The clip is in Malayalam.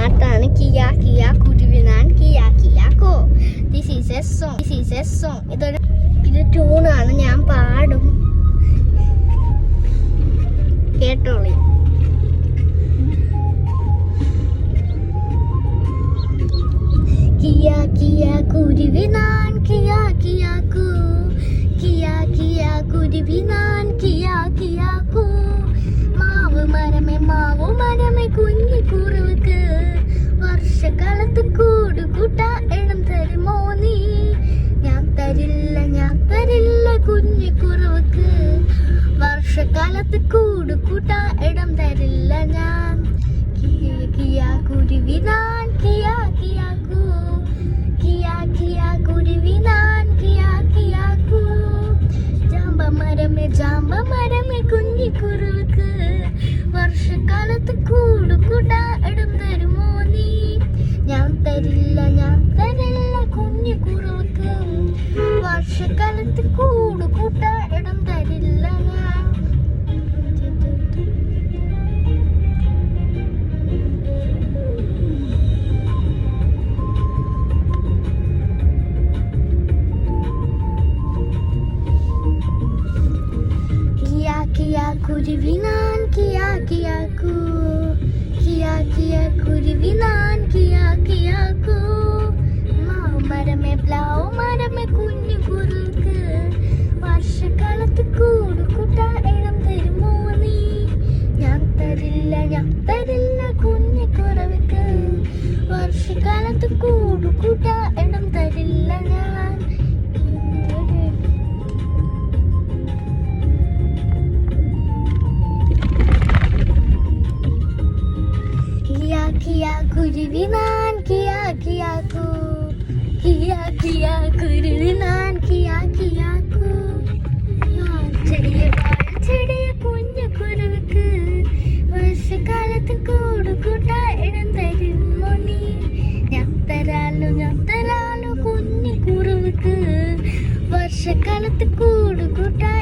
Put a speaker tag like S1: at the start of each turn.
S1: പാട്ടാണ് കിയാ കിയാ കുരുവിനാൻ കിയാ കിയാക്കോ. This is a song. ഇത് ട്യൂണാണ്, ഞാൻ പാടും, കേട്ടോളി. കിയാ കിയാ കുരുവിനാൻ കിയാ കിയാക്കോ, കിയാ കിയാ കുരുവിനാൻ കിയാ കിയാക്കോ. മാവ് മരമേ കുഞ്ഞി കുറുവക്ക് വർഷകാലത്ത് കൂട് കൂട്ടാ ഇടം തരുമോ നീ? ഞാൻ തരില്ല കുഞ്ഞി കുറുവക്ക് വർഷകാലത്ത് കൂട് കൂട്ടാ ഇടം തരില്ല ഞാൻ. കിയാ കിയാ കുരുവിനാൻ കിയാ കിയാക്കോ, കിയാ കിയാ കുരുവിനാൻ കിയാ കിയാക്കോ. ജാമ്പ മരമേ കുഞ്ഞി കുറുവക്ക് വർഷകാലത്ത് കൂട് കൂട്ടാ ഇടം തരുമോ നീ? ഞാൻ തരില്ല കുഞ്ഞി കുറുവക്ക് വർഷകാലത്ത് കൂട് കൂട്ടാ ഇടം തരില്ല ഞാൻ. കിയാ കിയാ കുരുവിനാൻ കിയാ കിയാക്കോ, കിയാ കിയാ കുരുവിനാൻ കിയാ കിയാക്കോ. പ്ലാവ് മരമേ കുഞ്ഞു കുറുക്ക് വർഷകാലത്ത് കൂട് കൂട്ടാ ഇടം തരുമോ നീ? ഞാൻ തരില്ല കുഞ്ഞു കുറുക്ക് വർഷകാലത്ത് കൂട് കൂട്ടാ ഇടം തരില്ല ഞാൻ. കിയാ കിയാ കുരുവിനാൻ കിയാ കിയാക്കോ, കിയാ കിയാ കുരുവിനാൻ കിയാ കിയാക്കോ. ചെടിയ കുഞ്ഞു കുരുവിക്ക് വർഷകാലത്ത് കൂട് കൂട്ടാ ഇടം തരുമോ നീ? ഞാൻ തരാലോ കുഞ്ഞു കുരുവിക്ക് വർഷകാലത്ത് കൂട് കൂട്ടാ